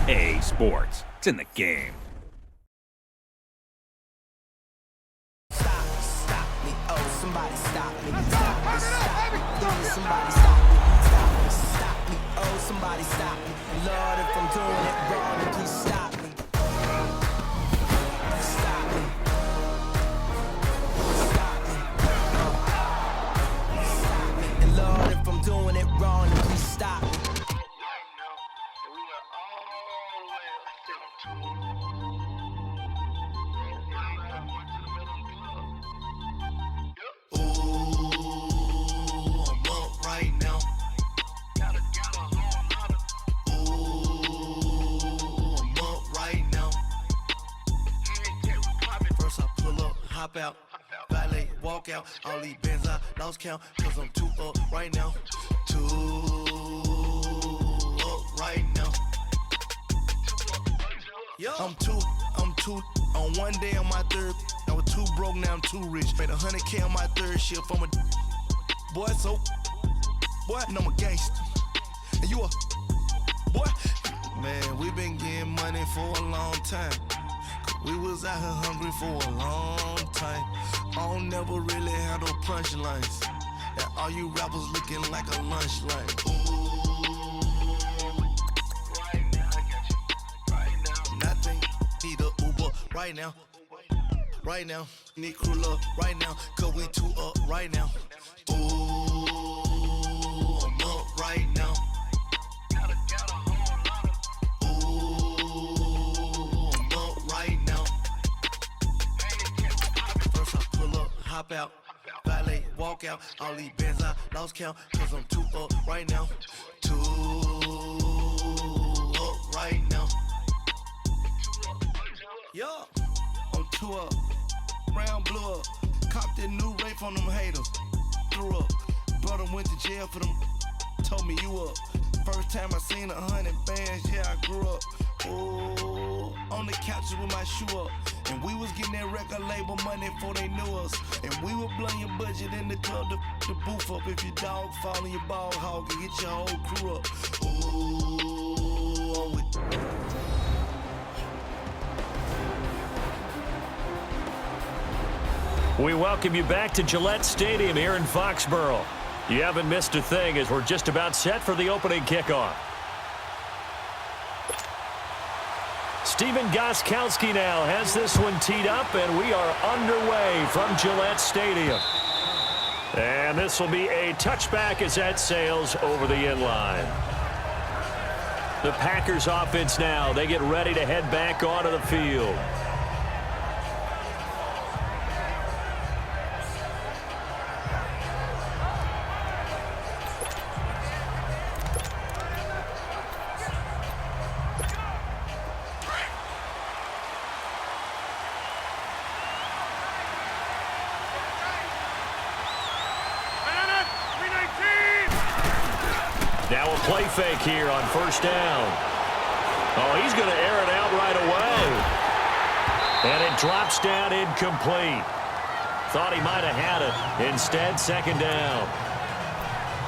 EA Sports. It's in the game. Stop me, oh, somebody stop me. Stop me, stop me. Please, somebody stop me. Stop me, oh, somebody stop me. Lord, if I'm doing it wrong, then please stop me. Stop me. Stop me. Stop me. And Lord, if I'm doing it wrong, then please stop me. Hop out, valet, walk out, all these bands I lost count, cause I'm too up right now, too up right now. I'm too, on one day on my third, I was too broke, now I'm too rich, made 100K on my third shift, I'm a boy, so, boy, and I'm a gangster, and you a, boy, man, we been getting money for a long time. We was out here hungry for a long time. I don't never really handle punchlines. And all you rappers looking like a lunch line. Ooh, right now, I got you. Right now, nothing. Need a Uber right now. Right now, need crew up right now. Cause we too up right now. Ooh, I'm up right now. Hop out, valet, walk out, all these bands I lost count, cause I'm too up right now, too up right now. Yeah, I'm too up, round blew up, copped that new rape on them haters, threw up, brother went to jail for them, told me you up, first time I seen 100 bands, yeah I grew up, ooh, on the couches with my shoe up. And we was getting that record label money before they knew us. And we would blow your budget in the club to boof up. If your dog fall in your ball hog and get your whole crew up. Ooh, we welcome you back to Gillette Stadium here in Foxborough. You haven't missed a thing as we're just about set for the opening kickoff. Steven Gostkowski now has this one teed up, and we are underway from Gillette Stadium. And this will be a touchback as that sails over the inline. The Packers offense now, they get ready to head back onto the field. Now a play fake here on first down. Oh, he's going to air it out right away. And it drops down incomplete. Thought he might have had it. Instead, second down.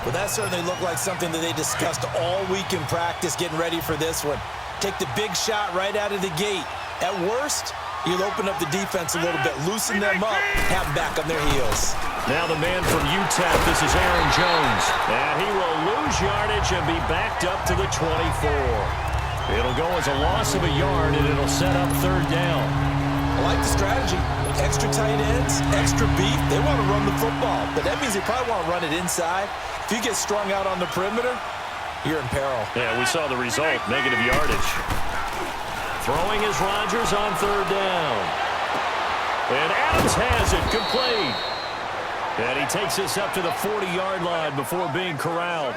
Well, that certainly looked like something that they discussed all week in practice getting ready for this one. Take the big shot right out of the gate. At worst, you'll open up the defense a little bit, loosen them up, have them back on their heels. Now the man from UTEP, this is Aaron Jones. And he will lose yardage and be backed up to the 24. It'll go as a loss of a yard, and it'll set up third down. I like the strategy. Extra tight ends, extra beef. They want to run the football, but that means they probably want to run it inside. If you get strung out on the perimeter, you're in peril. Yeah, we saw the result, negative yardage. Throwing is Rodgers on third down. And Adams has it, complete. And he takes us up to the 40-yard line before being corralled.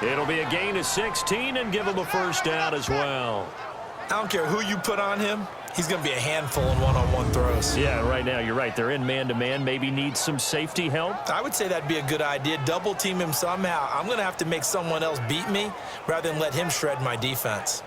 It'll be a gain of 16 and give him a first down as well. I don't care who you put on him. He's going to be a handful in one-on-one throws. Yeah, right now, you're right. They're in man-to-man. Maybe need some safety help. I would say that'd be a good idea. Double team him somehow. I'm going to have to make someone else beat me rather than let him shred my defense.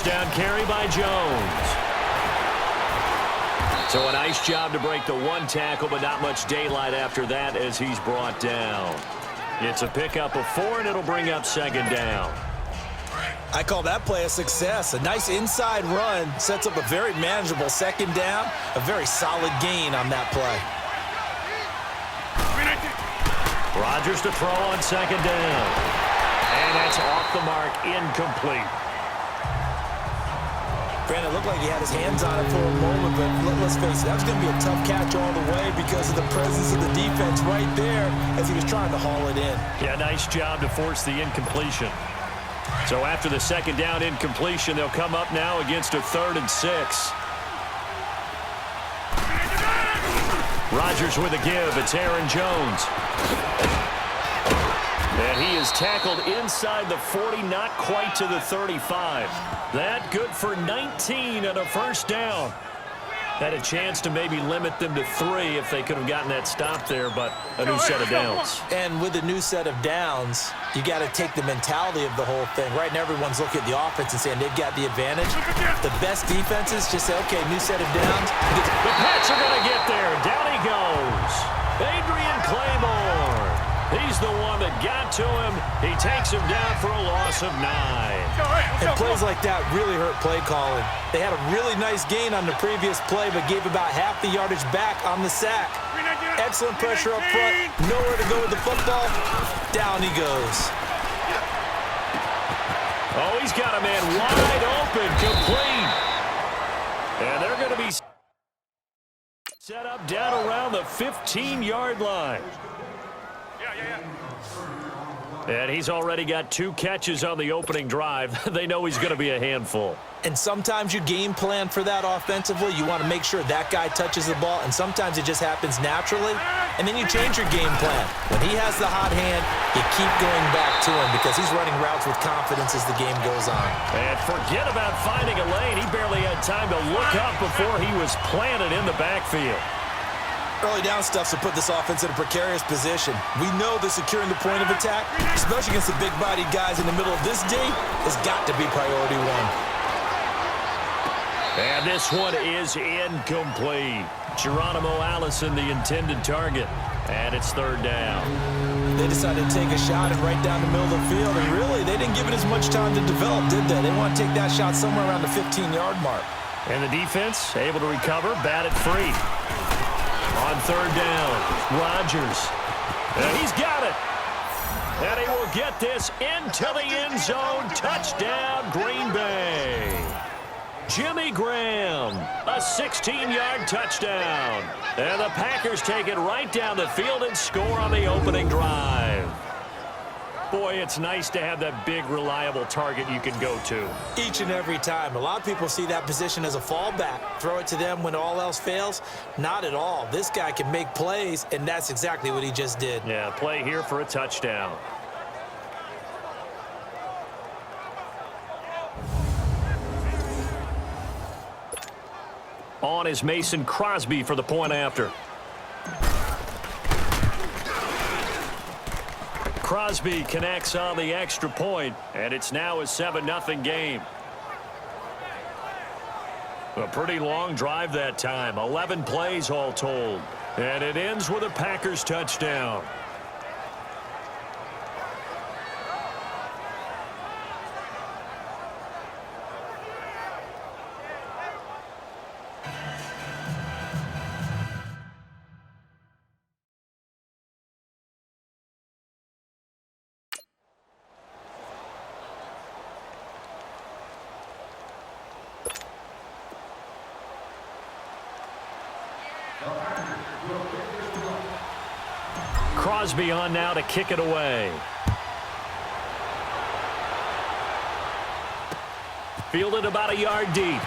first down carry by Jones. So a nice job to break the one tackle, but not much daylight after that as he's brought down. It's a pickup of 4, and it'll bring up second down. I call that play a success. A nice inside run sets up a very manageable second down. A very solid gain on that play. Rodgers to throw on second down. And that's off the mark, incomplete. Brandon, it looked like he had his hands on it for a moment, but let's face it, that was going to be a tough catch all the way because of the presence of the defense right there as he was trying to haul it in. Yeah, nice job to force the incompletion. So after the second down incompletion, they'll come up now against a 3rd and 6. Rodgers with a give. It's Aaron Jones. And he is tackled inside the 40, not quite to the 35. That good for 19 and a first down. Had a chance to maybe limit them to 3 if they could have gotten that stop there, but a new set of downs. And with a new set of downs, you got to take the mentality of the whole thing. Right now, everyone's looking at the offense and saying they've got the advantage. The best defenses just say, okay, new set of downs. The Pats are going to get there. Down he goes. Adrian Claymore. He's the one that got to him. He takes him down for a loss of 9. And plays like that really hurt play calling. They had a really nice gain on the previous play, but gave about half the yardage back on the sack. Excellent pressure up front. Nowhere to go with the football. Down he goes. Oh, he's got a man wide open, complete. And they're going to be set up down around the 15-yard line. And he's already got 2 catches on the opening drive. They know he's going to be a handful. And sometimes you game plan for that offensively. You want to make sure that guy touches the ball, and sometimes it just happens naturally. And then you change your game plan. When he has the hot hand, you keep going back to him because he's running routes with confidence as the game goes on. And forget about finding a lane. He barely had time to look up before he was planted in the backfield. Early down stuff to put this offense in a precarious position. We know that securing the point of attack, especially against the big-bodied guys in the middle of this D, has got to be priority 1. And this one is incomplete. Geronimo Allison, the intended target. And it's 3rd down. They decided to take a shot and right down the middle of the field. And really, they didn't give it as much time to develop, did they? They want to take that shot somewhere around the 15-yard mark. And the defense able to recover, bat it free. On 3rd down, Rodgers. And he's got it. And he will get this into the end zone. Touchdown, Green Bay. Jimmy Graham, a 16-yard touchdown. And the Packers take it right down the field and score on the opening drive. Boy, it's nice to have that big, reliable target you can go to. Each and every time. A lot of people see that position as a fallback. Throw it to them when all else fails. Not at all. This guy can make plays, and that's exactly what he just did. Yeah, play here for a touchdown. On is Mason Crosby for the point after. Crosby connects on the extra point, and it's now a 7-0 game. A pretty long drive that time, 11 plays all told. And it ends with a Packers touchdown. Crosby on now to kick it away. Fielded about a yard deep.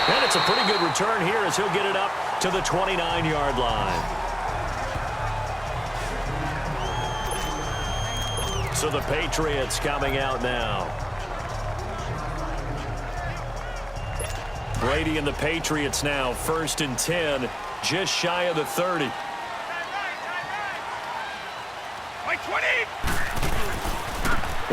And it's a pretty good return here as he'll get it up to the 29-yard line. So the Patriots coming out now. Brady and the Patriots now 1st and 10, just shy of the 30.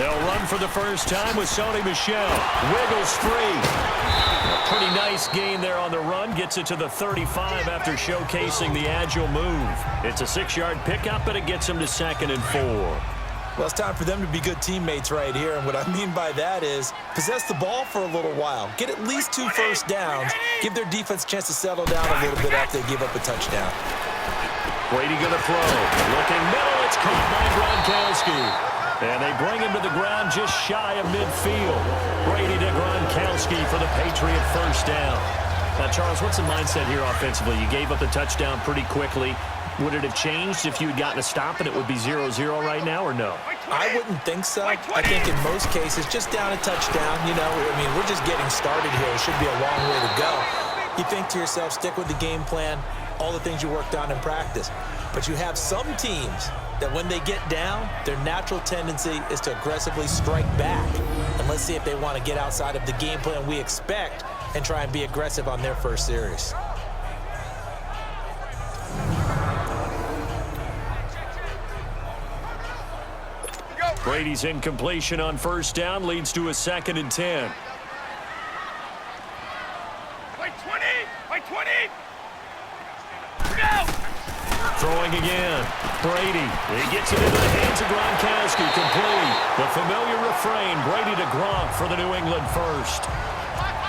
They'll run for the first time with Sony Michel. Wiggles free. A pretty nice gain there on the run. Gets it to the 35 after showcasing the agile move. It's a 6-yard pickup, and it gets him to 2nd and 4. Well, it's time for them to be good teammates right here, and what I mean by that is possess the ball for a little while. Get at least 2 first downs. Give their defense a chance to settle down a little bit after they give up a touchdown. Brady going to throw. Looking middle. It's caught by Gronkowski. And they bring him to the ground just shy of midfield. Brady to Gronkowski for the Patriot first down. Now, Charles, what's the mindset here offensively? You gave up the touchdown pretty quickly. Would it have changed if you had gotten a stop and it would be 0-0 right now, or no? I wouldn't think so. I think in most cases, just down a touchdown, you know, I mean, we're just getting started here. It should be a long way to go. You think to yourself, stick with the game plan, all the things you worked on in practice. But you have some teams that when they get down, their natural tendency is to aggressively strike back. And let's see if they want to get outside of the game plan we expect and try and be aggressive on their first series. Brady's incompletion on first down leads to a 2nd and 10. By 20! By 20! Throwing again. Brady. He gets it into the hands of Gronkowski. Complete. The familiar refrain. Brady to Gronk for the New England first.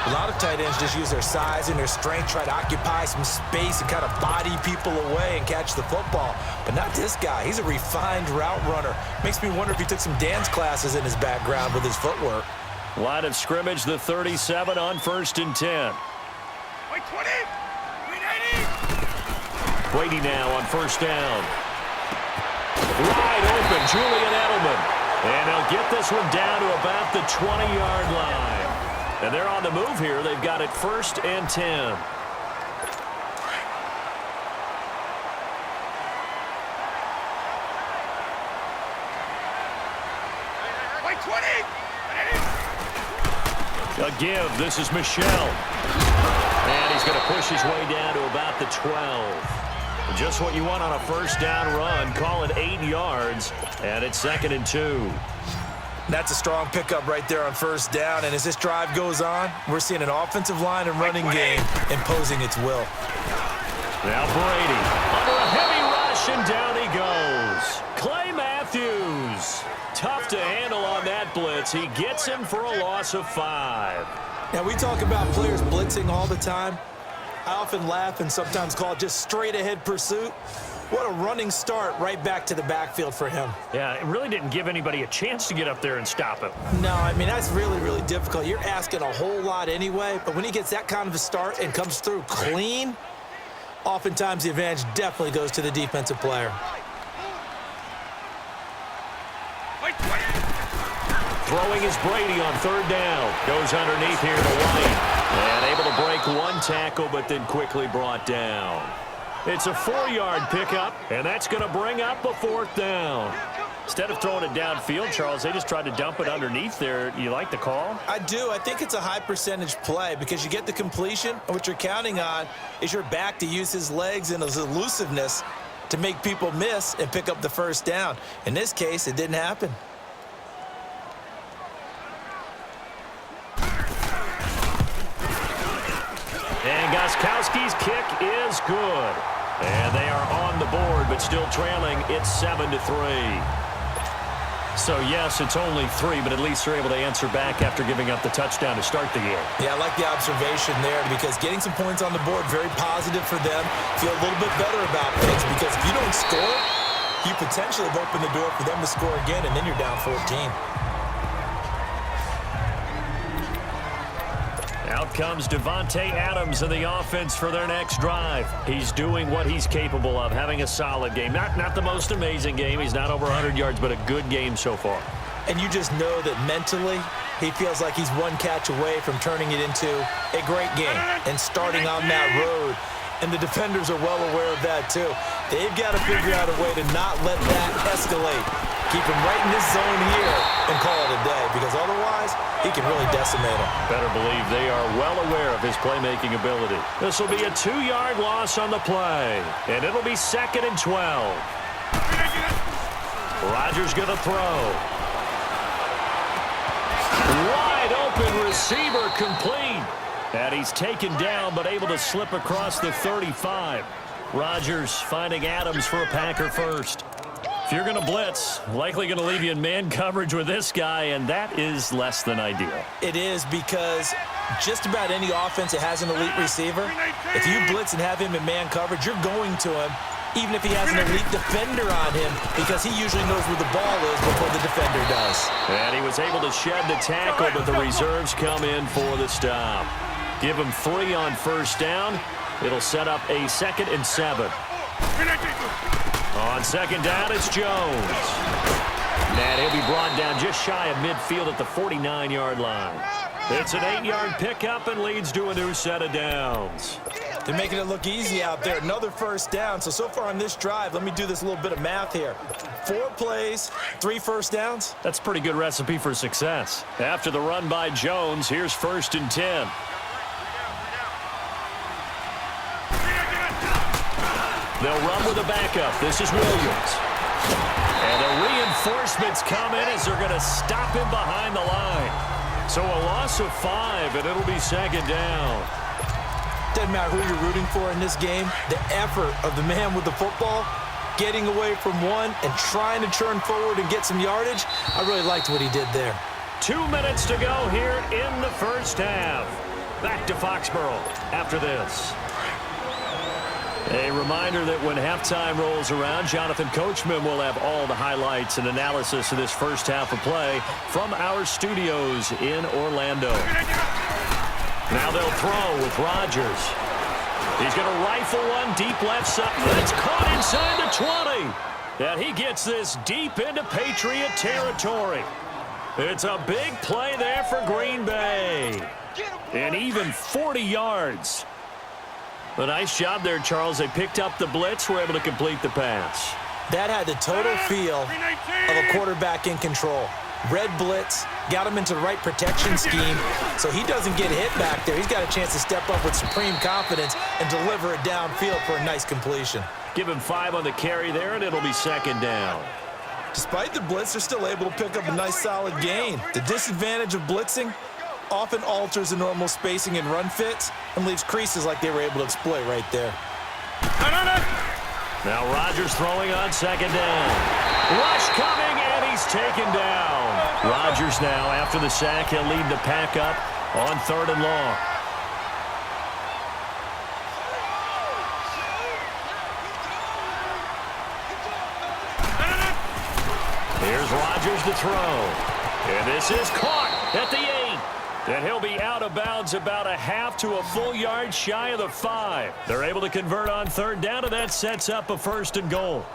A lot of tight ends just use their size and their strength, try to occupy some space and kind of body people away and catch the football. But not this guy. He's a refined route runner. Makes me wonder if he took some dance classes in his background with his footwork. Line of scrimmage, the 37 on 1st and 10. By 20! 390! Brady now on first down. Wide open, Julian Edelman. And they'll get this one down to about the 20-yard line. And they're on the move here. They've got it 1st and 10. By 20! A give. This is Michel. And he's going to push his way down to about the 12. Just what you want on a first down run. Call it 8 yards. And it's 2nd and 2. That's a strong pickup right there on first down. And as this drive goes on, we're seeing an offensive line and running game imposing its will. Now Brady under a heavy rush, and down he goes. Clay Matthews. Tough to handle on that blitz. He gets him for a loss of 5. Now, we talk about players blitzing all the time. I often laugh and sometimes call it just straight-ahead pursuit. What a running start right back to the backfield for him. Yeah, it really didn't give anybody a chance to get up there and stop him. No, I mean, that's really, really difficult. You're asking a whole lot anyway, but when he gets that kind of a start and comes through clean, oftentimes the advantage definitely goes to the defensive player. Throwing is Brady on 3rd down. Goes underneath here to White. And able to break one tackle, but then quickly brought down. It's a 4-yard pickup, and that's going to bring up a 4th down. Instead of throwing it downfield, Charles, they just tried to dump it underneath there. You like the call? I do. I think it's a high-percentage play because you get the completion, and what you're counting on is your back to use his legs and his elusiveness to make people miss and pick up the first down. In this case, it didn't happen. And Gostkowski's kick is good. And they are on the board, but still trailing. It's 7-3. So, yes, it's only 3, but at least they're able to answer back after giving up the touchdown to start the game. Yeah, I like the observation there because getting some points on the board, very positive for them. Feel a little bit better about things because if you don't score, you potentially have opened the door for them to score again, and then you're down 14. Out comes Devontae Adams in the offense for their next drive. He's doing what he's capable of, having a solid game. Not the most amazing game. He's not over 100 yards, but a good game so far. And you just know that mentally, he feels like he's one catch away from turning it into a great game and starting on that road. And the defenders are well aware of that, too. They've got to figure out a way to not let that escalate. Keep him right in this zone here and call it a day, because otherwise he can really decimate him. Better believe they are well aware of his playmaking ability. This will be a 2-yard loss on the play, and it'll be 2nd and 12. Rodgers going to throw. Wide open receiver complete. And he's taken down but able to slip across the 35. Rodgers finding Adams for a Packer first. If you're going to blitz, likely going to leave you in man coverage with this guy, and that is less than ideal. It is, because just about any offense that has an elite receiver, if you blitz and have him in man coverage, you're going to him, even if he has an elite defender on him, because he usually knows where the ball is before the defender does. And he was able to shed the tackle, but the reserves come in for the stop. Give him 3 on first down. It'll set up a 2nd and 7. On second down, it's Jones. And he'll be brought down just shy of midfield at the 49-yard line. It's an 8-yard pickup and leads to a new set of downs. They're making it look easy out there. Another first down. So far on this drive, let me do this little bit of math here. 4 plays, 3 first downs. That's a pretty good recipe for success. After the run by Jones, here's 1st and 10. They'll run with a backup. This is Williams. And the reinforcements come in as they're going to stop him behind the line. So a loss of 5, and it'll be 2nd down. Doesn't matter who you're rooting for in this game. The effort of the man with the football, getting away from one and trying to turn forward and get some yardage, I really liked what he did there. 2 minutes to go here in the first half. Back to Foxborough after this. A reminder that when halftime rolls around, Jonathan Coachman will have all the highlights and analysis of this first half of play from our studios in Orlando. Now they'll throw with Rodgers. He's going to rifle one deep left side. It's caught inside the 20. And he gets this deep into Patriot territory. It's a big play there for Green Bay. And even 40 yards. A nice job there, Charles. They picked up the blitz, were able to complete the pass. That had the total feel of a quarterback in control. Red blitz, got him into the right protection scheme, so he doesn't get hit back there. He's got a chance to step up with supreme confidence and deliver it downfield for a nice completion. Give him 5 on the carry there, and it'll be 2nd down. Despite the blitz, they're still able to pick up a nice solid gain. The disadvantage of blitzing often alters the normal spacing and run fits and leaves creases like they were able to exploit right there. Now Rodgers throwing on 2nd down. Rush coming, and he's taken down. Rodgers now, after the sack, he'll lead the pack up on 3rd and long. Here's Rodgers to throw. And this is caught at the 8. And he'll be out of bounds about a half to a full yard shy of the 5. They're able to convert on 3rd down, and that sets up a 1st and goal.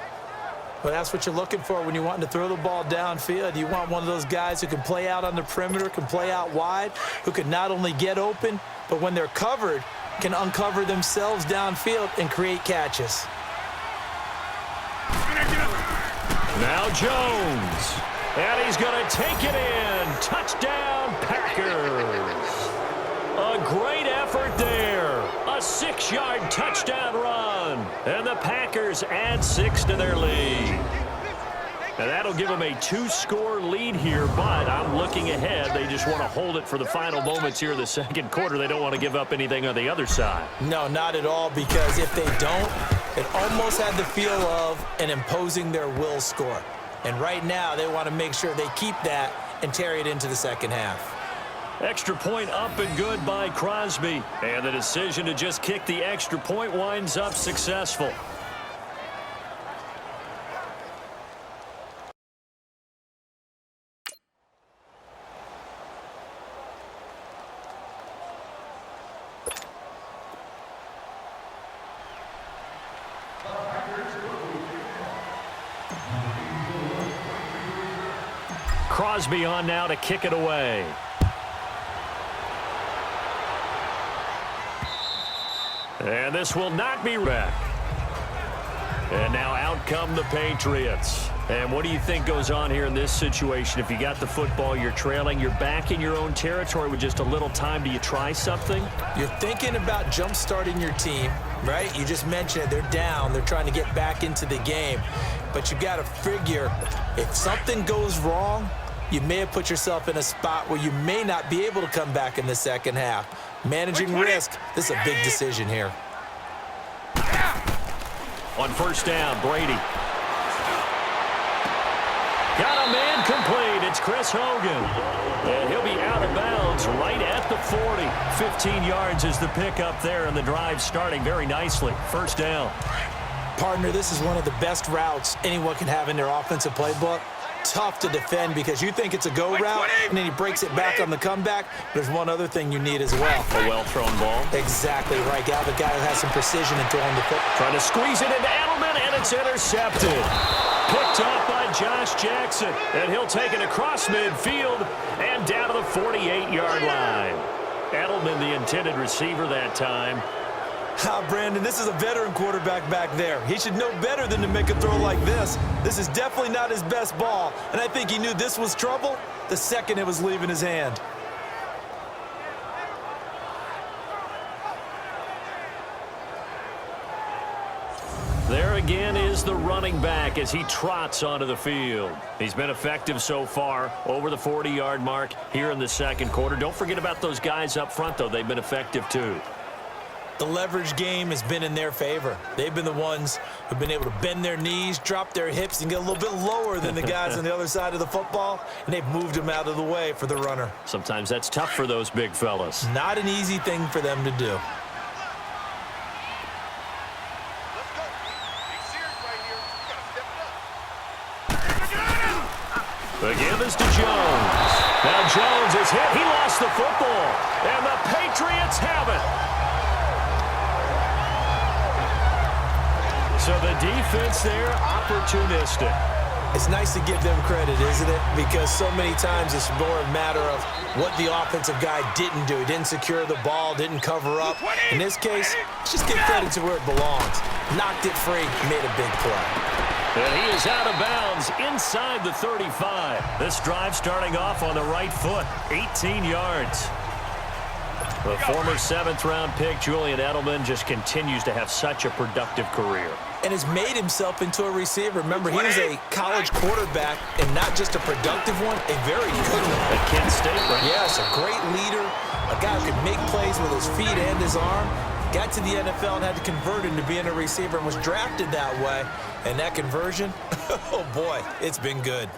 Well, that's what you're looking for when you want to throw the ball downfield. You want one of those guys who can play out on the perimeter, can play out wide, who can not only get open, but when they're covered, can uncover themselves downfield and create catches. Now Jones. And he's going to take it in. Touchdown, Packers. A great effort there. A 6-yard touchdown run. And the Packers add 6 to their lead. And that'll give them a 2-score lead here, but I'm looking ahead. They just want to hold it for the final moments here in the 2nd quarter. They don't want to give up anything on the other side. No, not at all, because if they don't, it almost had the feel of an imposing their will score. And right now, they want to make sure they keep that and carry it into the 2nd half. Extra point up and good by Crosby. And the decision to just kick the extra point winds up successful. Crosby on now to kick it away. And this will not be back. And now out come the Patriots. And what do you think goes on here in this situation? If you got the football, you're trailing, you're back in your own territory with just a little time. Do you try something? You're thinking about jump-starting your team, right? You just mentioned it. They're down. They're trying to get back into the game. But you got to figure, if something goes wrong, you may have put yourself in a spot where you may not be able to come back in the second half. Managing risk, this is a big decision here. On first down, Brady. Got a man complete. It's Chris Hogan. And he'll be out of bounds right at the 40. 15 yards is the pickup there, and the drive starting very nicely. First down. Partner, this is one of the best routes anyone can have in their offensive playbook. Tough to defend because you think it's a go route, and then he breaks it back on the comeback. There's one other thing you need as well. A well-thrown ball. Exactly right, Gal. The guy who has some precision in throwing the football. Trying to squeeze it into Edelman, and it's intercepted. Picked off by Josh Jackson, and he'll take it across midfield and down to the 48-yard line. Edelman, the intended receiver that time. Brandon, this is a veteran quarterback back there. He should know better than to make a throw like this. This is definitely not his best ball, and I think he knew this was trouble the second it was leaving his hand. There again is the running back as he trots onto the field. He's been effective so far over the 40-yard mark here in the second quarter. Don't forget about those guys up front, though. They've been effective, too. The leverage game has been in their favor. They've been the ones who've been able to bend their knees, drop their hips, and get a little bit lower than the guys on the other side of the football, and they've moved them out of the way for the runner. Sometimes that's tough for those big fellas. Not an easy thing for them to do. The give is to Jones. Now Jones is hit. He lost the football. And the Patriots have it. So the defense there, opportunistic. It's nice to give them credit, isn't it? Because so many times it's more a matter of what the offensive guy didn't do. He didn't secure the ball, didn't cover up. In this case, let's just give credit to where it belongs. Knocked it free, made a big play. And he is out of bounds inside the 35. This drive starting off on the right foot, 18 yards. The former seventh-round pick, Julian Edelman, just continues to have such a productive career. And has made himself into a receiver. Remember, he was a college quarterback, and not just a productive one, a very good one. At Kent State, right? Yes, a great leader, a guy who could make plays with his feet and his arm. Got to the NFL and had to convert into being a receiver and was drafted that way. And that conversion, oh boy, it's been good.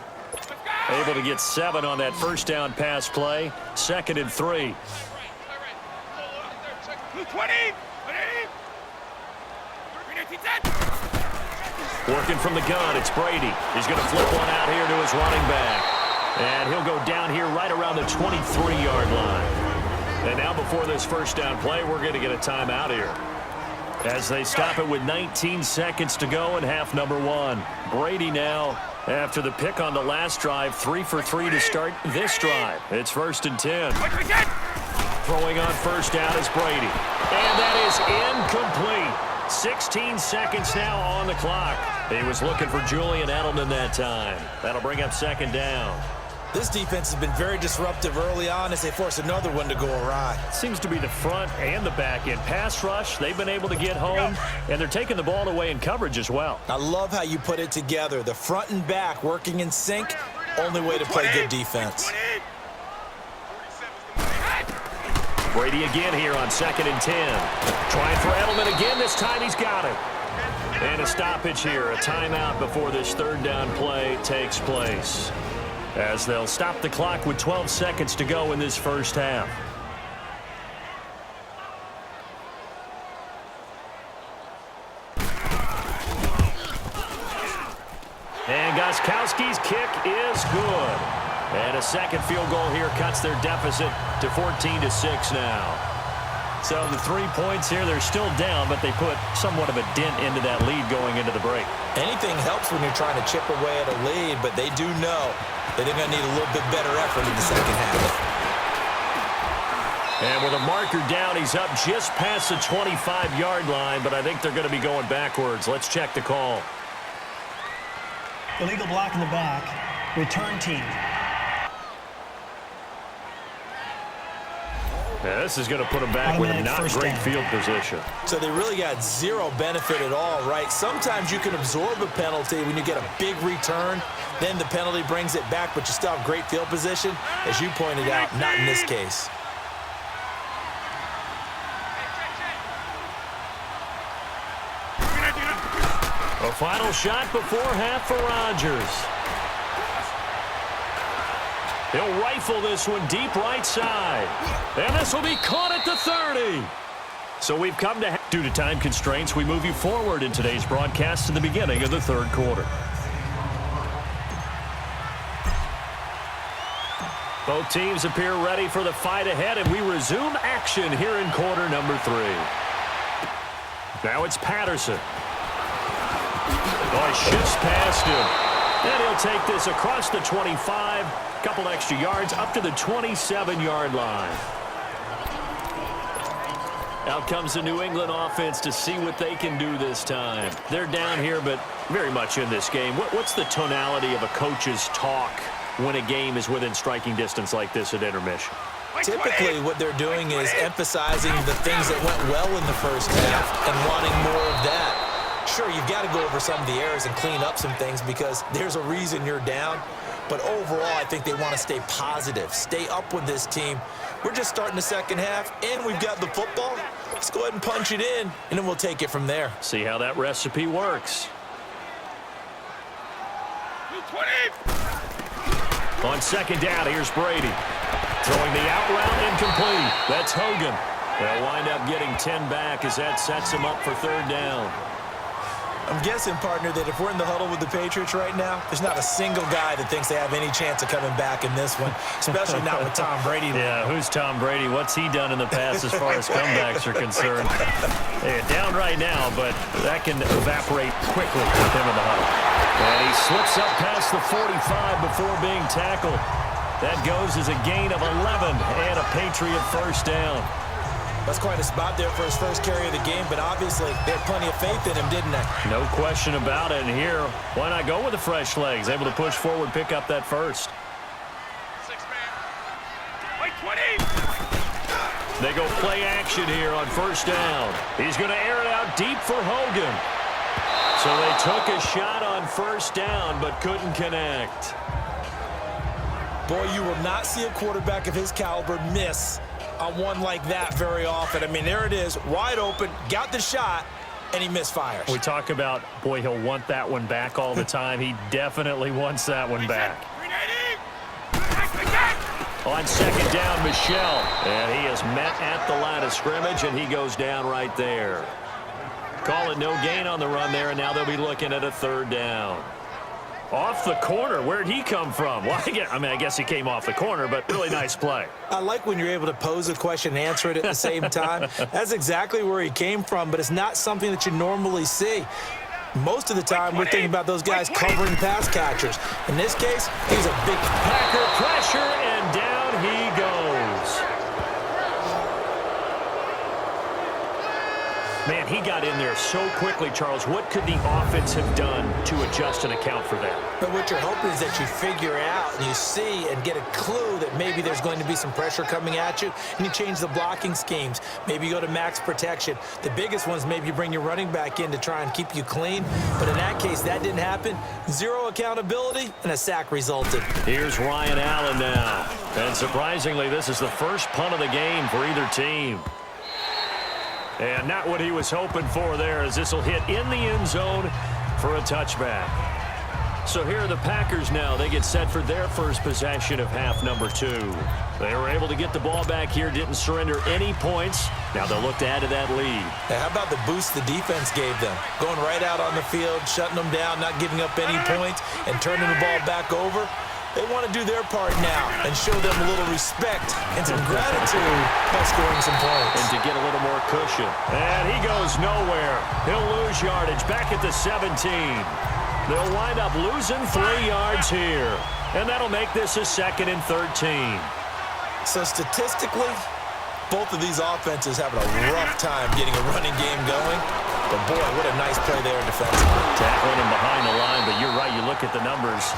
Able to get 7 on that first down pass play. 2nd and 3. 20. Working from the gun, it's Brady. He's going to flip one out here to his running back. And he'll go down here right around the 23-yard line. And now before this first down play, we're going to get a timeout here. As they stop it with 19 seconds to go in half number 1. Brady now, after the pick on the last drive, 3 for 3 to start this drive. It's 1st and 10. Throwing on first down is Brady. And that is incomplete. 16 seconds now on the clock. He was looking for Julian Edelman that time. That'll bring up 2nd down. This defense has been very disruptive early on as they force another one to go awry. Seems to be the front and the back end. Pass rush, they've been able to get home, and they're taking the ball away in coverage as well. I love how you put it together. The front and back working in sync, only way to play good defense. Brady again here on 2nd and 10. Trying for Edelman again. This time he's got it. And a stoppage here, a timeout before this 3rd down play takes place, as they'll stop the clock with 12 seconds to go in this first half. And Gostkowski's kick is good. And a second field goal here cuts their deficit to 14-6 now. So the 3 points here, they're still down, but they put somewhat of a dent into that lead going into the break. Anything helps when you're trying to chip away at a lead, but they do know that they're going to need a little bit better effort in the second half. And with a marker down, he's up just past the 25-yard line, but I think they're going to be going backwards. Let's check the call. Illegal block in the back. Return team. Yeah, this is going to put them back with not great field position. So they really got zero benefit at all, right? Sometimes you can absorb a penalty when you get a big return. Then the penalty brings it back, but you still have great field position. As you pointed out, not in this case. A final shot before half for Rodgers. He'll rifle this one deep right side. And this will be caught at the 30. So we've come to... Due to time constraints, we move you forward in today's broadcast to the beginning of the third quarter. Both teams appear ready for the fight ahead, and we resume action here in quarter number 3. Now it's Patterson. Oh, he shifts past him. And he'll take this across the 25, couple extra yards up to the 27-yard line. Out comes the New England offense to see what they can do this time. They're down here, but very much in this game. What's the tonality of a coach's talk when a game is within striking distance like this at intermission? Typically, what they're doing is emphasizing the things that went well in the first half and wanting more of that. Sure, you've got to go over some of the errors and clean up some things because there's a reason you're down. But overall, I think they want to stay positive, stay up with this team. We're just starting the second half, and we've got the football. Let's go ahead and punch it in, and then we'll take it from there. See how that recipe works. 20. On second down, here's Brady. Throwing the out route incomplete. That's Hogan. They'll wind up getting 10 back as that sets him up for third down. I'm guessing, partner, that if we're in the huddle with the Patriots right now, there's not a single guy that thinks they have any chance of coming back in this one, especially not with Tom Brady. Yeah, who's Tom Brady? What's he done in the past as far as comebacks are concerned? Yeah, down right now, but that can evaporate quickly with him in the huddle. And he slips up past the 45 before being tackled. That goes as a gain of 11 and a Patriot first down. That's quite a spot there for his first carry of the game, but obviously they had plenty of faith in him, didn't they? No question about it. And here, why not go with the fresh legs? Able to push forward, pick up that first. 6-man. Wait, 20. They go play action here on first down. He's going to air it out deep for Hogan. So they took a shot on first down, but couldn't connect. Boy, you will not see a quarterback of his caliber miss on one like that very often. I mean, there it is, wide open, got the shot, and he misfires. We talk about, boy, he'll want that one back all the time. He definitely wants that one back. On second down, Michelle. And he is met at the line of scrimmage, and he goes down right there. Call it no gain on the run there, and now they'll be looking at a third down. Off the corner. Where'd he come from? Well, I guess he came off the corner, but really nice play. I like when you're able to pose a question and answer it at the same time. That's exactly where he came from, but it's not something that you normally see. Most of the time, we're thinking about those guys covering pass catchers. In this case, he's a big Packer pressure, and down he goes. Man, he got in there so quickly, Charles. What could the offense have done to adjust and account for that? But what you're hoping is that you figure out and you see and get a clue that maybe there's going to be some pressure coming at you, and you change the blocking schemes. Maybe you go to max protection. The biggest ones, maybe you bring your running back in to try and keep you clean. But in that case, that didn't happen. Zero accountability, and a sack resulted. Here's Ryan Allen now. And surprisingly, this is the first punt of the game for either team. And not what he was hoping for there, as this will hit in the end zone for a touchback. So here are the Packers now. They get set for their first possession of half number 2. They were able to get the ball back here, didn't surrender any points. Now they'll look to add to that lead. Now, how about the boost the defense gave them? Going right out on the field, shutting them down, not giving up any points, and turning the ball back over. They want to do their part now and show them a little respect and some gratitude by scoring some points. And to get a little more cushion. And he goes nowhere. He'll lose yardage back at the 17. They'll wind up losing 3 yards here. And that'll make this a 2nd and 13. So statistically, both of these offenses having a rough time getting a running game going. But boy, what a nice play there defensively. Tackling him behind the line, but you're right. You look at the numbers.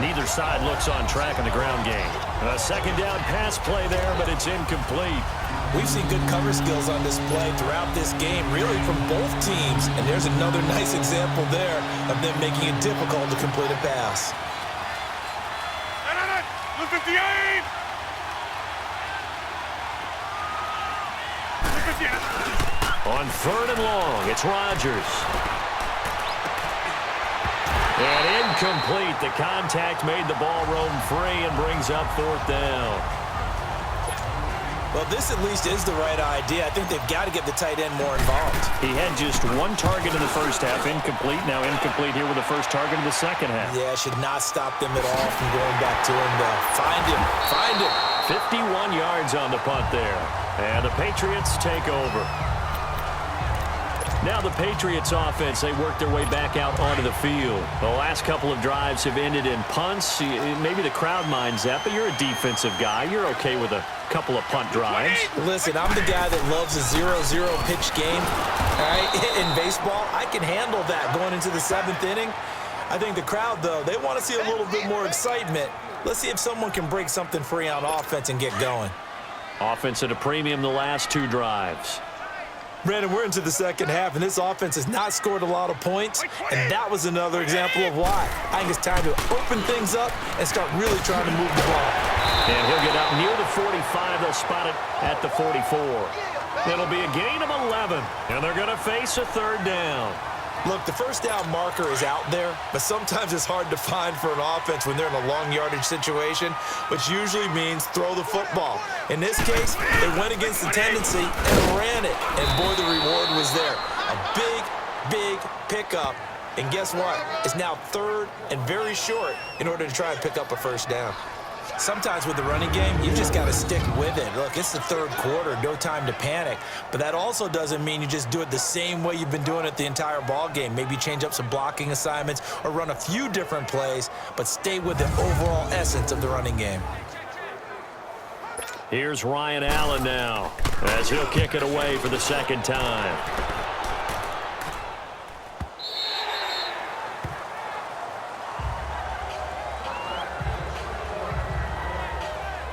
Neither side looks on track in the ground game. A second down pass play there, but it's incomplete. We've seen good cover skills on display throughout this game, really from both teams. And there's another nice example there of them making it difficult to complete a pass. Look at the aim! On 3rd and long, it's Rodgers. And incomplete. The contact made the ball roam free and brings up 4th down. Well, this at least is the right idea. I think they've got to get the tight end more involved. He had just 1 target in the first half, incomplete. Now incomplete here with the first target in the second half. Yeah, should not stop them at all from going back to him. Find him. Find him. 51 yards on the punt there. And the Patriots take over. Now the Patriots offense, they work their way back out onto the field. The last couple of drives have ended in punts. Maybe the crowd minds that, but you're a defensive guy. You're okay with a couple of punt drives. Listen, I'm the guy that loves a 0-0 pitch game. All right, in baseball, I can handle that going into the 7th inning. I think the crowd, though, they want to see a little bit more excitement. Let's see if someone can break something free on offense and get going. Offense at a premium the last 2 drives. Brandon, we're into the second half, and this offense has not scored a lot of points, and that was another example of why. I think it's time to open things up and start really trying to move the ball. And he'll get out near the 45. They'll spot it at the 44. It'll be a gain of 11, and they're going to face a 3rd down. Look, the first down marker is out there, but sometimes it's hard to find for an offense when they're in a long yardage situation, which usually means throw the football. In this case, they went against the tendency and ran it, and boy, the reward was there. A big, big pickup, and guess what? It's now 3rd and very short in order to try and pick up a first down. Sometimes with the running game, you just got to stick with it. Look, it's the 3rd quarter, no time to panic. But that also doesn't mean you just do it the same way you've been doing it the entire ball game. Maybe change up some blocking assignments or run a few different plays, but stay with the overall essence of the running game. Here's Ryan Allen now, as he'll kick it away for the 2nd time.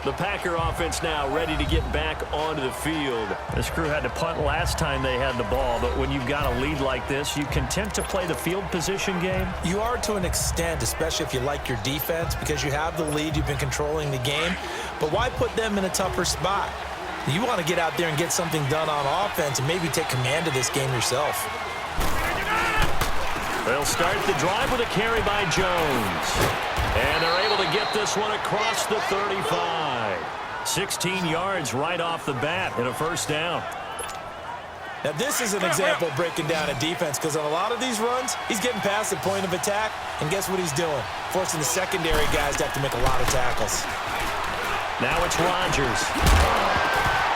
The Packer offense now ready to get back onto the field. This crew had to punt last time they had the ball, but when you've got a lead like this, you content to play the field position game? You are to an extent, especially if you like your defense, because you have the lead, you've been controlling the game. But why put them in a tougher spot? You want to get out there and get something done on offense and maybe take command of this game yourself. They'll start the drive with a carry by Jones. And they're able to get this one across the 35. 16 yards right off the bat and a first down. Now, this is an example of breaking down a defense, because on a lot of these runs, he's getting past the point of attack, and guess what he's doing? Forcing the secondary guys to have to make a lot of tackles. Now it's Rodgers.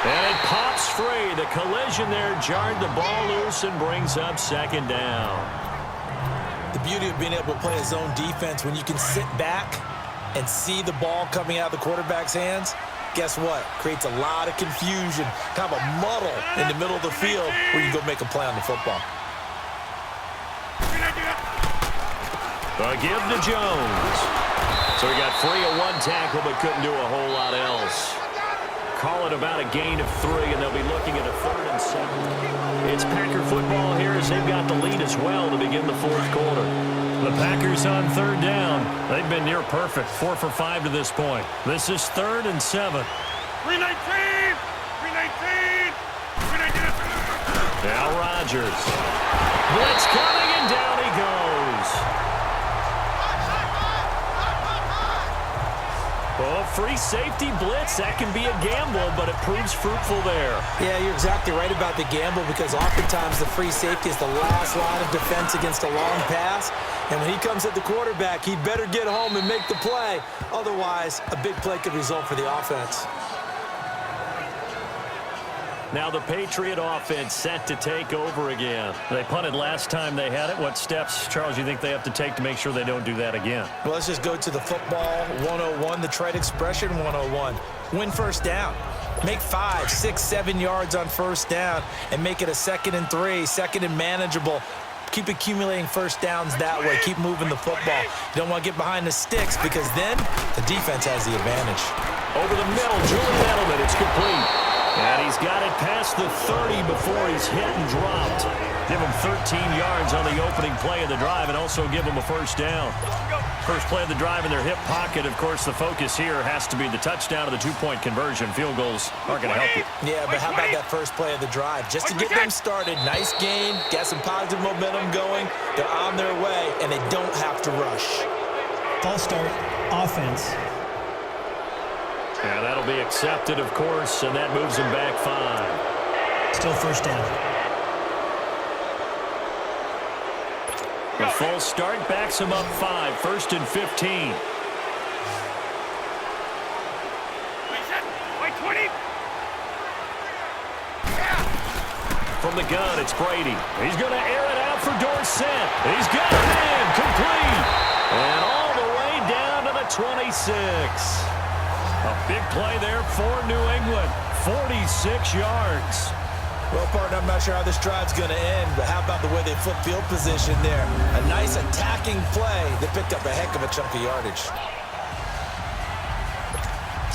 And it pops free. The collision there jarred the ball loose and brings up 2nd down. The beauty of being able to play a zone defense, when you can sit back and see the ball coming out of the quarterback's hands, guess what? Creates a lot of confusion, kind of a muddle in the middle of the field where you can go make a play on the football. A give to Jones. So he got free of 1 tackle but couldn't do a whole lot else. Call it about a gain of 3, and they'll be looking at a 3rd and 7. It's Packer football here as they've got the lead as well to begin the 4th quarter. The Packers on 3rd down. They've been near perfect, 4 for 5 to this point. This is 3rd and 7. 319! 319! 319! Now Rodgers. Blitz coming, and down he goes. Well, free safety blitz, that can be a gamble, but it proves fruitful there. Yeah, you're exactly right about the gamble, because oftentimes the free safety is the last line of defense against a long pass. And when he comes at the quarterback, he'd better get home and make the play. Otherwise, a big play could result for the offense. Now the Patriot offense set to take over again. They punted last time they had it. What steps, Charles, you think they have to take to make sure they don't do that again? Well, let's just go to the football 101, the trite expression 101. Win first down. Make 5, 6, 7 yards on first down and make it a 2nd and 3, 2nd and manageable. Keep accumulating first downs that way. Keep moving the football. You don't want to get behind the sticks because then the defense has the advantage. Over the middle, Julian Edelman. It's complete. And he's got it past the 30 before he's hit and dropped. Give him 13 yards on the opening play of the drive and also give him a first down. First play of the drive in their hip pocket. Of course, the focus here has to be the touchdown of the two-point conversion. Field goals aren't going to help you. Yeah, but how about that first play of the drive? Just to get them started. Nice gain. Got some positive momentum going. They're on their way, and they don't have to rush. False start. Offense. And that'll be accepted, of course, and that moves them back 5. Still first down. The false start backs him up 5, 1st and 15. From the gun, it's Brady. He's going to air it out for Dorsett. He's got it in, complete. And all the way down to the 26. A big play there for New England. 46 yards. Well, partner, I'm not sure how this drive's going to end, but how about the way they flip field position there? A nice attacking play that picked up a heck of a chunk of yardage.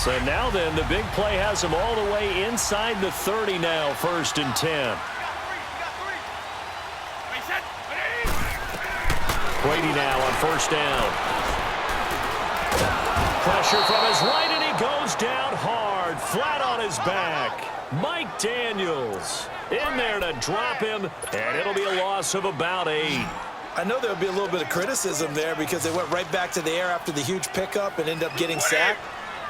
So now then, the big play has them all the way inside the 30 now, 1st and 10. Brady now on first down. Pressure from his right, and he goes down hard, flat on his back. Mike Daniels in there to drop him, and it'll be a loss of about 8. I know there'll be a little bit of criticism there because they went right back to the air after the huge pickup and ended up getting sacked.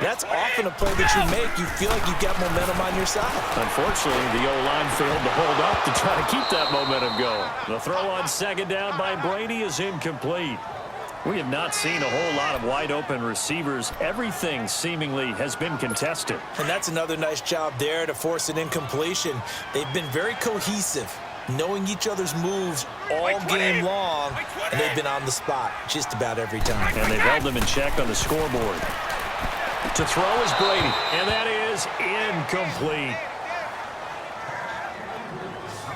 That's often a play that you make. You feel like you've got momentum on your side. Unfortunately, the O-line failed to hold up to try to keep that momentum going. The throw on 2nd down by Brady is incomplete. We have not seen a whole lot of wide-open receivers. Everything seemingly has been contested. And that's another nice job there to force an incompletion. They've been very cohesive, knowing each other's moves all game long, and they've been on the spot just about every time. And they've held them in check on the scoreboard. To throw is Brady, and that is incomplete.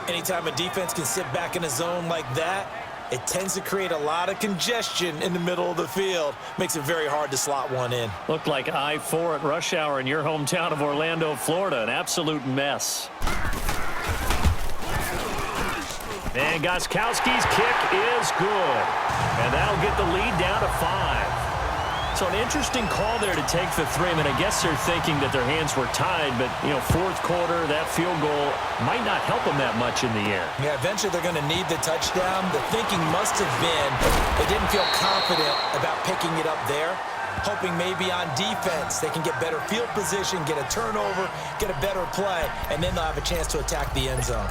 Anytime a defense can sit back in a zone like that, it tends to create a lot of congestion in the middle of the field. Makes it very hard to slot one in. Looked like I-4 at rush hour in your hometown of Orlando, Florida. An absolute mess. And Gostkowski's kick is good. And that'll get the lead down to 5. So an interesting call there to take the 3. I mean, I guess they're thinking that their hands were tied, but, you know, 4th quarter, that field goal might not help them that much in the end. Yeah, eventually they're going to need the touchdown. The thinking must have been they didn't feel confident about picking it up there, hoping maybe on defense they can get better field position, get a turnover, get a better play, and then they'll have a chance to attack the end zone.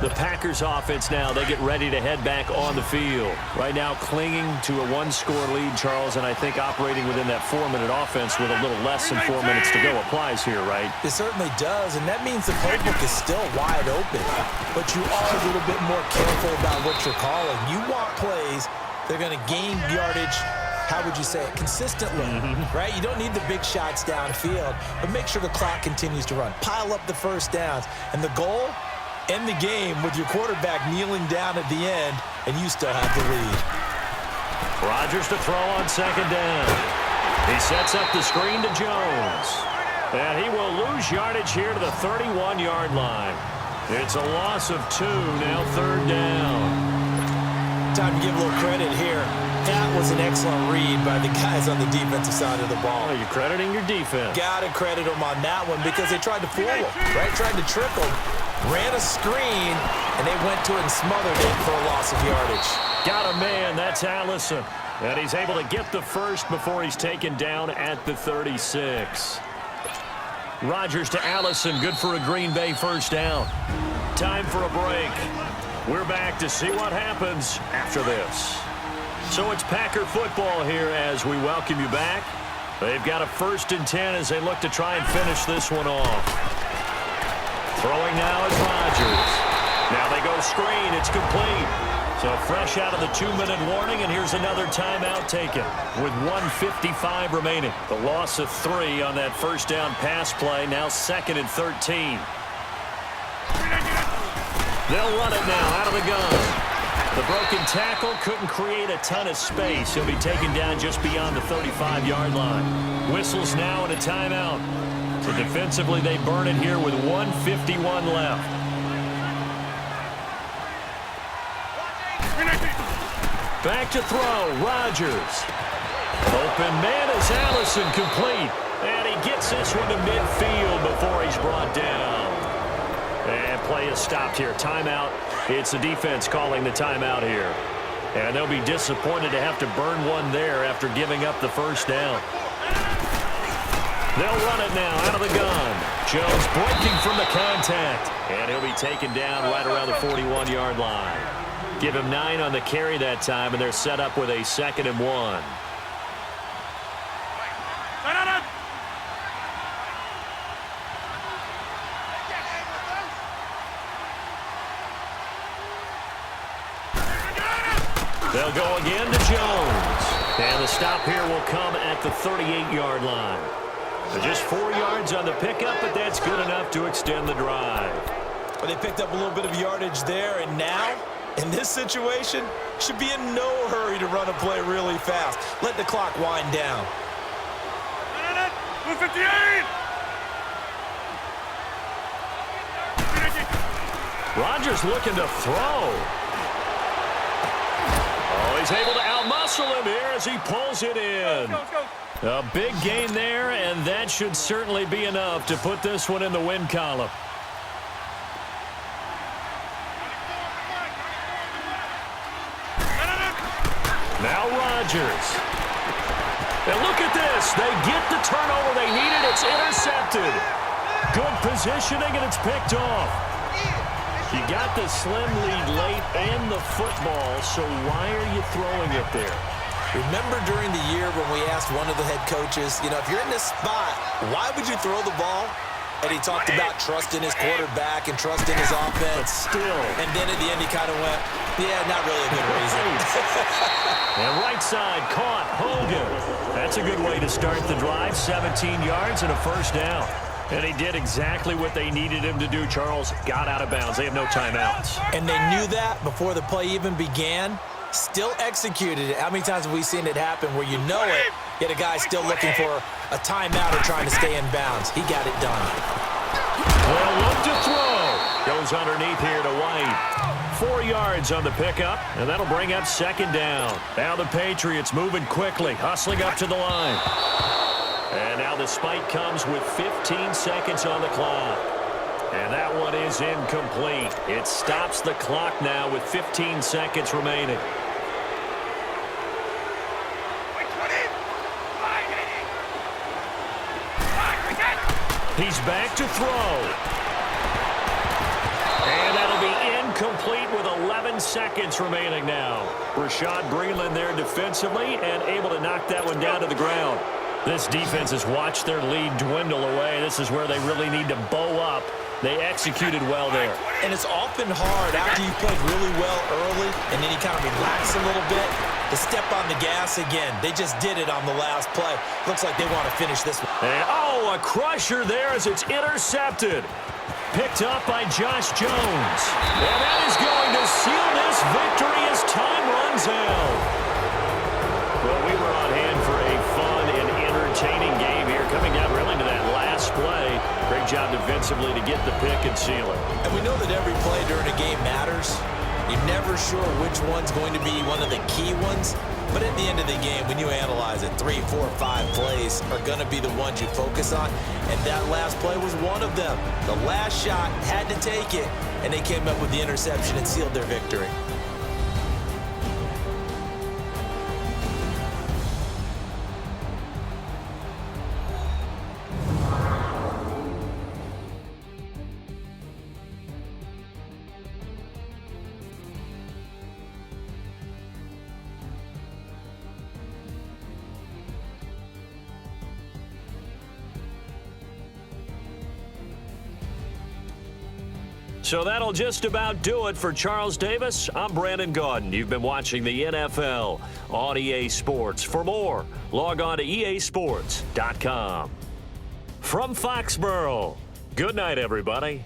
The Packers offense now, they get ready to head back on the field. Right now clinging to a 1-score lead, Charles, and I think operating within that 4-minute offense with a little less than 4 minutes to go applies here, right? It certainly does, and that means the playbook is still wide open. But you are a little bit more careful about what you're calling. You want plays that are going to gain yardage, how would you say it, consistently, right? You don't need the big shots downfield, but make sure the clock continues to run. Pile up the first downs, and the goal, end the game with your quarterback kneeling down at the end, and you still have the lead. Rodgers to throw on 2nd down. He sets up the screen to Jones. And he will lose yardage here to the 31-yard line. It's a loss of 2, now 3rd down. Time to give a little credit here. That was an excellent read by the guys on the defensive side of the ball. Oh, you're crediting your defense. Got to credit them on that one because they tried to fool them, right? Tried to trick them. Ran a screen, and they went to it and smothered it for a loss of yardage. Got a man. That's Allison. And he's able to get the first before he's taken down at the 36. Rodgers to Allison. Good for a Green Bay first down. Time for a break. We're back to see what happens after this. So it's Packer football here as we welcome you back. They've got a 1st and 10 as they look to try and finish this one off. Throwing now is Rodgers. Now they go screen. It's complete. So fresh out of the 2-minute warning, and here's another timeout taken with 1:55 remaining. The loss of 3 on that first down pass play. Now 2nd and 13. They'll run it now out of the gun. The broken tackle couldn't create a ton of space. He'll be taken down just beyond the 35-yard line. Whistles now and a timeout. So defensively, they burn it here with 1:51 left. Back to throw, Rodgers. Open man is Allison, complete. And he gets this one to midfield before he's brought down. And play is stopped here. Timeout. It's the defense calling the timeout here. And they'll be disappointed to have to burn one there after giving up the first down. They'll run it now out of the gun. Jones breaking from the contact. And he'll be taken down right around the 41-yard line. Give him 9 on the carry that time, and they're set up with a 2nd and 1. They'll go again to Jones. And the stop here will come at the 38-yard line. Just 4 yards on the pickup, but that's good enough to extend the drive. Well, they picked up a little bit of yardage there, and now, in this situation, should be in no hurry to run a play really fast. Let the clock wind down. 258! Rodgers looking to throw. Oh, he's able to outmuscle him here as he pulls it in. Let's go. A big gain there, and that should certainly be enough to put this one in the win column. Now Rodgers. And look at this. They get the turnover they needed. It's intercepted. Good positioning, and it's picked off. You got the slim lead late and the football, so why are you throwing it there? Remember during the year when we asked one of the head coaches, you know, if you're in this spot, why would you throw the ball? And he talked about trusting his quarterback and trusting his offense. But still. And then at the end he kind of went, yeah, not really a good reason. And right side caught Hogan. That's a good way to start the drive. 17 yards and a first down. And he did exactly what they needed him to do. Charles got out of bounds. They have no timeouts. And they knew that before the play even began. Still executed it. How many times have we seen it happen where you know it, yet a guy's still looking for a timeout or trying to stay in bounds? He got it done. Well, look to throw. Goes underneath here to White. 4 yards on the pickup, and that'll bring up 2nd down. Now the Patriots moving quickly, hustling up to the line. And now the spike comes with 15 seconds on the clock. And that one is incomplete. It stops the clock now with 15 seconds remaining. He's back to throw. And that'll be incomplete with 11 seconds remaining now. Rashad Breeland there defensively and able to knock that one down to the ground. This defense has watched their lead dwindle away. This is where they really need to bow up. They executed well there. And it's often hard after you played really well early and then you kind of relax a little bit to step on the gas again. They just did it on the last play. Looks like they want to finish this one. And, oh, a crusher there as it's intercepted. Picked up by Josh Jones. And that is going to seal this victory as time runs out. Well, we were on hand for a fun and entertaining game here, coming down really to that last play. Great job defensively to get the pick and seal it. And we know that every play during a game matters. You're never sure which one's going to be one of the key ones. But at the end of the game, when you analyze it, 3, 4, 5 plays are going to be the ones you focus on. And that last play was one of them. The last shot had to take it, and they came up with the interception and sealed their victory. So that'll just about do it for Charles Davis. I'm Brandon Gaudin. You've been watching the NFL on EA Sports. For more, log on to easports.com. From Foxborough, good night, everybody.